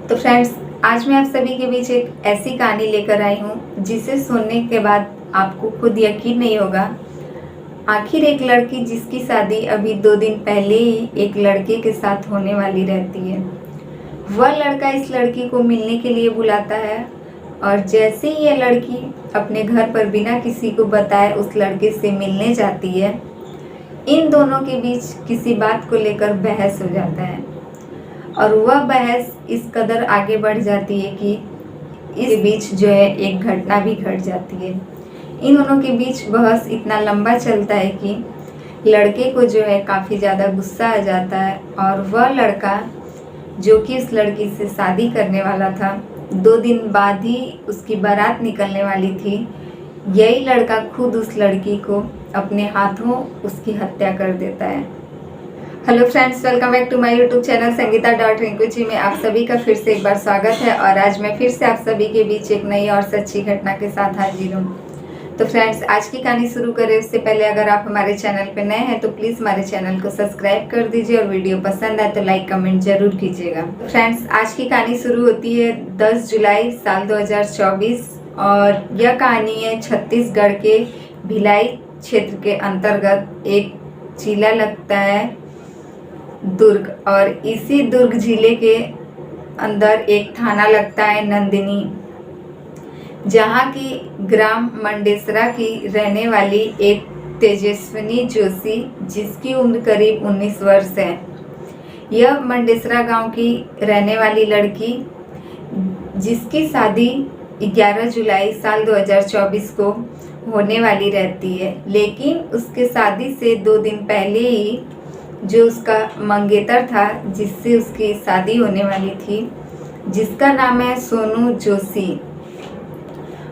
तो फ्रेंड्स, आज मैं आप सभी के बीच एक ऐसी कहानी लेकर आई हूँ जिसे सुनने के बाद आपको खुद यकीन नहीं होगा। आखिर एक लड़की जिसकी शादी अभी 2 दिन पहले ही एक लड़के के साथ होने वाली रहती है, वह लड़का इस लड़की को मिलने के लिए बुलाता है और जैसे ही यह लड़की अपने घर पर बिना किसी को बताए उस लड़के से मिलने जाती है, इन दोनों के बीच किसी बात को लेकर बहस हो जाता है और वह बहस इस कदर आगे बढ़ जाती है कि इस बीच जो है एक घटना भी घट जाती है। इन दोनों के बीच बहस इतना लंबा चलता है कि लड़के को जो है काफ़ी ज़्यादा गुस्सा आ जाता है और वह लड़का जो कि उस लड़की से शादी करने वाला था, 2 दिन बाद ही उसकी बारात निकलने वाली थी, यही लड़का खुद उस लड़की को अपने हाथों उसकी हत्या कर देता है। Hello friends, welcome back to my YouTube channel Sangeeta dot Rinku ji में आप सभी का फिर से एक बार स्वागत है और आज मैं फिर से आप सभी के बीच एक नई और सच्ची घटना के साथ हाजिर हूँ। तो फ्रेंड्स, आज की कहानी शुरू करें उससे पहले अगर आप हमारे चैनल पर नए हैं तो प्लीज़ हमारे चैनल को सब्सक्राइब कर दीजिए और वीडियो पसंद आए तो लाइक कमेंट जरूर कीजिएगा। तो फ्रेंड्स, आज की कहानी शुरू होती है 10 जुलाई साल 2024 और यह कहानी है छत्तीसगढ़ के भिलाई क्षेत्र के अंतर्गत एक जिला लगता है दुर्ग, और इसी दुर्ग जिले के अंदर एक थाना लगता है नंदिनी, जहाँ की ग्राम मंडेसरा की रहने वाली एक तेजस्विनी जोशी जिसकी उम्र करीब 19 वर्ष है। यह मंडेसरा गांव की रहने वाली लड़की जिसकी शादी 11 जुलाई साल 2024 को होने वाली रहती है, लेकिन उसके शादी से 2 दिन पहले ही जो उसका मंगेतर था जिससे उसकी शादी होने वाली थी, जिसका नाम है सोनू जोशी,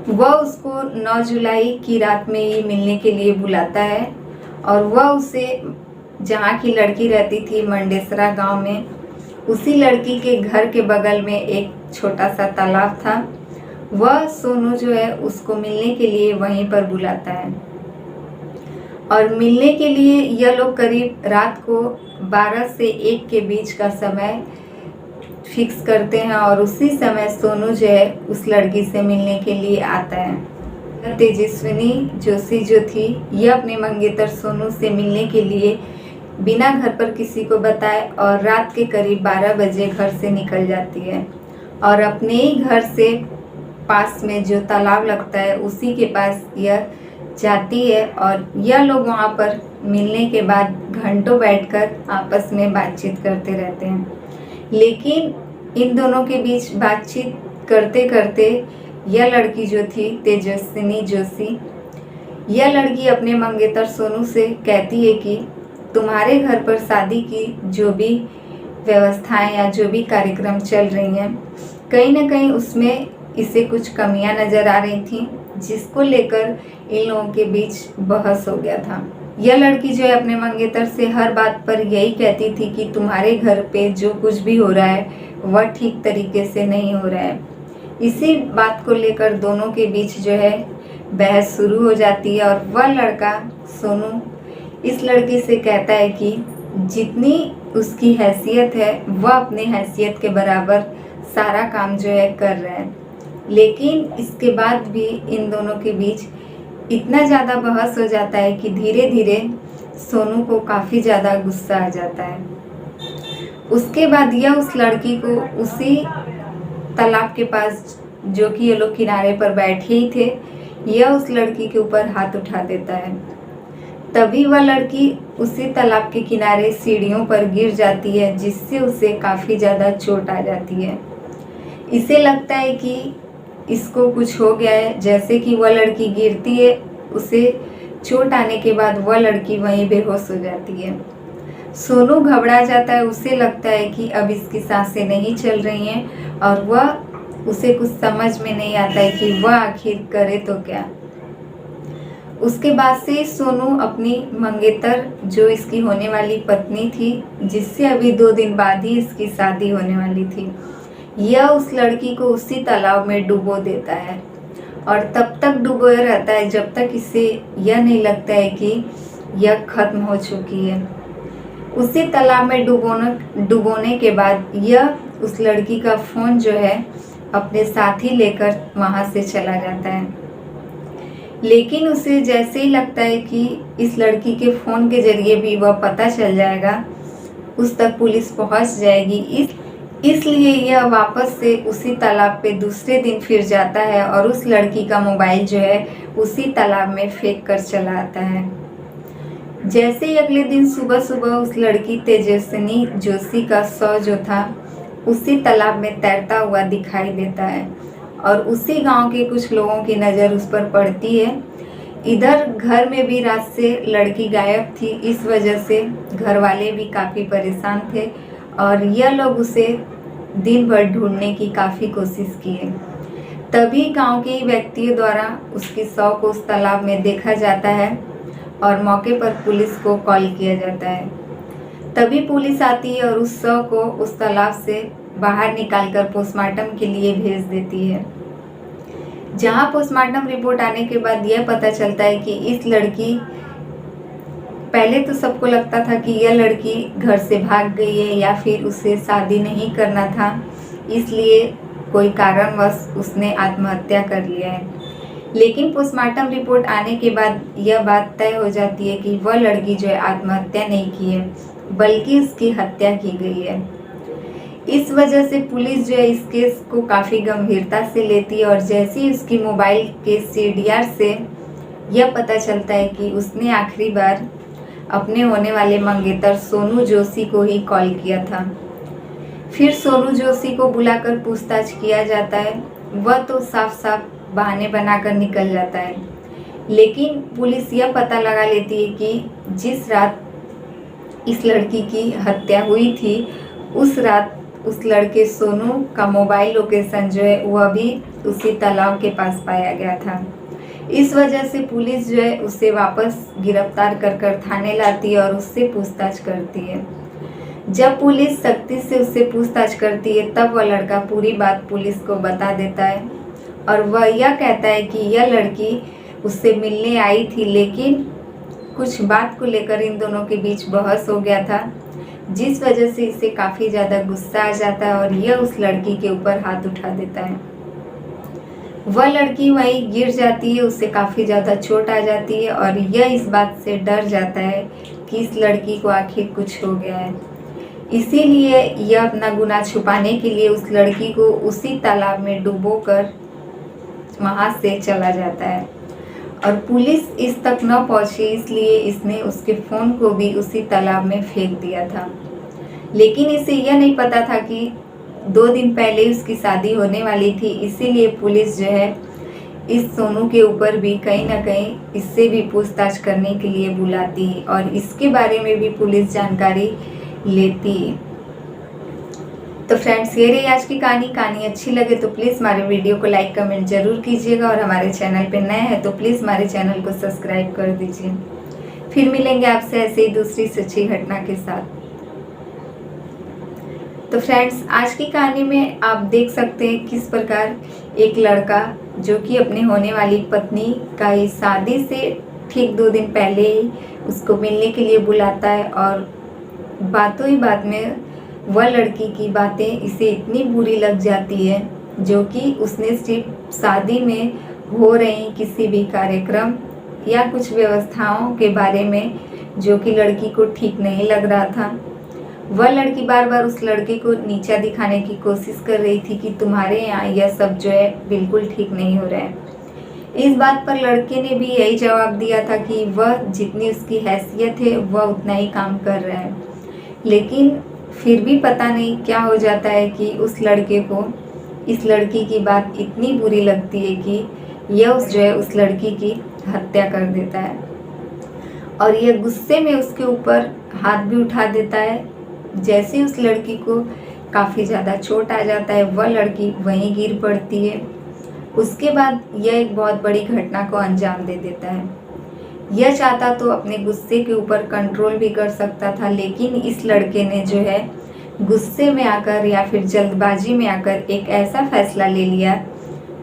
वह उसको 9 जुलाई की रात में ही मिलने के लिए बुलाता है और वह उसे जहाँ की लड़की रहती थी मंडेसरा गांव में, उसी लड़की के घर के बगल में एक छोटा सा तालाब था, वह सोनू जो है उसको मिलने के लिए वहीं पर बुलाता है और मिलने के लिए यह लोग करीब रात को 12 से 1 के बीच का समय फिक्स करते हैं और उसी समय सोनू जो है उस लड़की से मिलने के लिए आता है। तेजस्विनी जोशी जो थी, यह अपने मंगेतर सोनू से मिलने के लिए बिना घर पर किसी को बताए और रात के करीब 12 बजे घर से निकल जाती है और अपने ही घर से पास में जो तालाब लगता है उसी के पास यह जाती है और यह लोग वहाँ पर मिलने के बाद घंटों बैठकर आपस में बातचीत करते रहते हैं। लेकिन इन दोनों के बीच बातचीत करते करते यह लड़की जो थी तेजस्विनी जोशी, यह लड़की अपने मंगेतर सोनू से कहती है कि तुम्हारे घर पर शादी की जो भी व्यवस्थाएं या जो भी कार्यक्रम चल रही हैं, कहीं ना कहीं उसमें इसे कुछ कमियां नज़र आ रही थी, जिसको लेकर इन लोगों के बीच बहस हो गया था। यह लड़की जो है अपने मंगेतर से हर बात पर यही कहती थी कि तुम्हारे घर पे जो कुछ भी हो रहा है वह ठीक तरीके से नहीं हो रहा है। इसी बात को लेकर दोनों के बीच जो है बहस शुरू हो जाती है और वह लड़का सोनू इस लड़की से कहता है कि जितनी उसकी हैसियत है वह अपनी हैसियत के बराबर सारा काम जो है कर रहा है। लेकिन इसके बाद भी इन दोनों के बीच इतना ज़्यादा बहस हो जाता है कि धीरे धीरे सोनू को काफ़ी ज़्यादा गुस्सा आ जाता है। उसके बाद यह उस लड़की को उसी तालाब के पास जो कि ये लोग किनारे पर बैठे ही थे, यह उस लड़की के ऊपर हाथ उठा देता है। तभी वह लड़की उसी तालाब के किनारे सीढ़ियों पर गिर जाती है, जिससे उसे काफ़ी ज़्यादा चोट आ जाती है। इसे लगता है कि इसको कुछ हो गया है। जैसे कि वह लड़की गिरती है, उसे चोट आने के बाद वह लड़की वहीं बेहोश हो जाती है। सोनू घबरा जाता है, उसे लगता है कि अब इसकी सांसें नहीं चल रही हैं और उसे कुछ समझ में नहीं आता है कि वह आखिर करे तो क्या। उसके बाद से सोनू अपनी मंगेतर जो इसकी होने वाली पत्नी थी, जिससे अभी 2 दिन बाद ही इसकी शादी होने वाली थी, यह उस लड़की को उसी तालाब में डुबो देता है और तब तक डुबोया रहता है जब तक इसे यह नहीं लगता है कि यह खत्म हो चुकी है। उसी तालाब में डुबोने के बाद यह उस लड़की का फ़ोन जो है अपने साथ ही लेकर वहाँ से चला जाता है। लेकिन उसे जैसे ही लगता है कि इस लड़की के फ़ोन के ज़रिए भी वह पता चल जाएगा, उस तक पुलिस पहुँच जाएगी, इसलिए यह वापस से उसी तालाब पे दूसरे दिन फिर जाता है और उस लड़की का मोबाइल जो है उसी तालाब में फेंक कर चला आता है। जैसे ही अगले दिन सुबह सुबह उस लड़की तेजस्विनी जोशी का शव जो था उसी तालाब में तैरता हुआ दिखाई देता है और उसी गांव के कुछ लोगों की नज़र उस पर पड़ती है। इधर घर में भी रात से लड़की गायब थी, इस वजह से घर वाले भी काफ़ी परेशान थे और यह लोग उसे दिन भर ढूंढने की काफ़ी कोशिश किए। तभी गांव के ही व्यक्तियों द्वारा उसकी शव को उस तालाब में देखा जाता है और मौके पर पुलिस को कॉल किया जाता है। तभी पुलिस आती है और उस शव को उस तालाब से बाहर निकालकर पोस्टमार्टम के लिए भेज देती है। जहां पोस्टमार्टम रिपोर्ट आने के बाद यह पता चलता है कि इस लड़की, पहले तो सबको लगता था कि यह लड़की घर से भाग गई है या फिर उसे शादी नहीं करना था, इसलिए कोई कारणवश उसने आत्महत्या कर लिया है। लेकिन पोस्टमार्टम रिपोर्ट आने के बाद यह बात तय हो जाती है कि वह लड़की जो है आत्महत्या नहीं की है, बल्कि उसकी हत्या की गई है। इस वजह से पुलिस जो है इस केस को काफ़ी गंभीरता से लेती है और जैसे ही उसकी मोबाइल के CDR से यह पता चलता है कि उसने आखिरी बार अपने होने वाले मंगेतर सोनू जोशी को ही कॉल किया था। फिर सोनू जोशी को बुलाकर पूछताछ किया जाता है। वह तो साफ साफ बहाने बनाकर निकल जाता है, लेकिन पुलिस यह पता लगा लेती है कि जिस रात इस लड़की की हत्या हुई थी उस रात उस लड़के सोनू का मोबाइल लोकेशन जो है वह भी उसी तालाब के पास पाया गया था। इस वजह से पुलिस जो है उसे वापस गिरफ्तार कर थाने लाती है और उससे पूछताछ करती है। जब पुलिस सख्ती से उससे पूछताछ करती है तब वह लड़का पूरी बात पुलिस को बता देता है और वह यह कहता है कि यह लड़की उससे मिलने आई थी, लेकिन कुछ बात को लेकर इन दोनों के बीच बहस हो गया था, जिस वजह से इसे काफ़ी ज़्यादा गुस्सा आ जाता है और यह उस लड़की के ऊपर हाथ उठा देता है। वह लड़की वहीं गिर जाती है, उसे काफ़ी ज़्यादा चोट आ जाती है और यह इस बात से डर जाता है कि इस लड़की को आखिर कुछ हो गया है। इसीलिए यह अपना गुनाह छुपाने के लिए उस लड़की को उसी तालाब में डुबोकर वहाँ से चला जाता है और पुलिस इस तक न पहुँची, इसलिए इसने उसके फ़ोन को भी उसी तालाब में फेंक दिया था। लेकिन इसे यह नहीं पता था कि 2 दिन पहले उसकी शादी होने वाली थी, इसीलिए पुलिस जो है इस सोनू के ऊपर भी कहीं ना कहीं इससे भी पूछताछ करने के लिए बुलाती है और इसके बारे में भी पुलिस जानकारी लेती है। तो फ्रेंड्स, ये रही आज की कहानी अच्छी लगे तो प्लीज़ हमारे वीडियो को लाइक कमेंट जरूर कीजिएगा और हमारे चैनल पे नए हैं तो प्लीज़ हमारे चैनल को सब्सक्राइब कर दीजिए। फिर मिलेंगे आपसे ऐसे ही दूसरी सच्ची घटना के साथ। तो फ्रेंड्स, आज की कहानी में आप देख सकते हैं किस प्रकार एक लड़का जो कि अपने होने वाली पत्नी का ही शादी से ठीक 2 दिन पहले ही उसको मिलने के लिए बुलाता है और बातों ही बात में वह लड़की की बातें इसे इतनी बुरी लग जाती है, जो कि उसने सिर्फ शादी में हो रही किसी भी कार्यक्रम या कुछ व्यवस्थाओं के बारे में जो कि लड़की को ठीक नहीं लग रहा था। वह लड़की बार बार उस लड़के को नीचा दिखाने की कोशिश कर रही थी कि तुम्हारे यहाँ यह सब जो है बिल्कुल ठीक नहीं हो रहा है। इस बात पर लड़के ने भी यही जवाब दिया था कि वह जितनी उसकी हैसियत है वह उतना ही काम कर रहा है। लेकिन फिर भी पता नहीं क्या हो जाता है कि उस लड़के को इस लड़की की बात इतनी बुरी लगती है कि यह उस लड़की की हत्या कर देता है और यह गुस्से में उसके ऊपर हाथ भी उठा देता है। जैसे उस लड़की को काफ़ी ज़्यादा चोट आ जाता है, वह लड़की वहीं गिर पड़ती है। उसके बाद यह एक बहुत बड़ी घटना को अंजाम दे देता है। यह चाहता तो अपने गुस्से के ऊपर कंट्रोल भी कर सकता था, लेकिन इस लड़के ने जो है गुस्से में आकर या फिर जल्दबाजी में आकर एक ऐसा फैसला ले लिया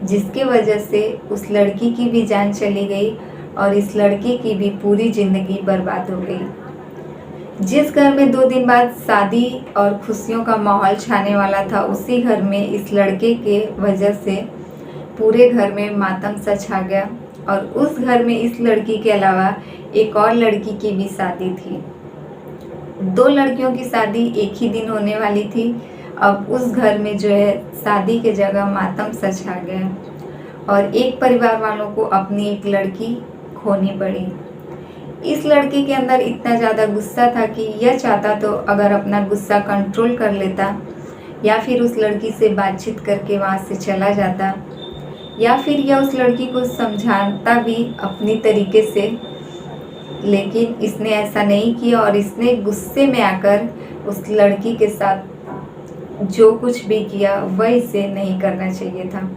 जिसके वजह से उस लड़की की भी जान चली गई और इस लड़की की भी पूरी ज़िंदगी बर्बाद हो गई। जिस घर में 2 दिन बाद शादी और खुशियों का माहौल छाने वाला था, उसी घर में इस लड़के के वजह से पूरे घर में मातम सा छा गया। और उस घर में इस लड़की के अलावा एक और लड़की की भी शादी थी। 2 लड़कियों की शादी एक ही दिन होने वाली थी। अब उस घर में जो है शादी के जगह मातम सा छा गया और एक परिवार वालों को अपनी एक लड़की खोनी पड़ी। इस लड़के के अंदर इतना ज़्यादा गुस्सा था कि यह चाहता तो अगर अपना गुस्सा कंट्रोल कर लेता या फिर उस लड़की से बातचीत करके वहाँ से चला जाता, या फिर यह उस लड़की को समझाता भी अपनी तरीके से, लेकिन इसने ऐसा नहीं किया और इसने गुस्से में आकर उस लड़की के साथ जो कुछ भी किया वह इसे नहीं करना चाहिए था।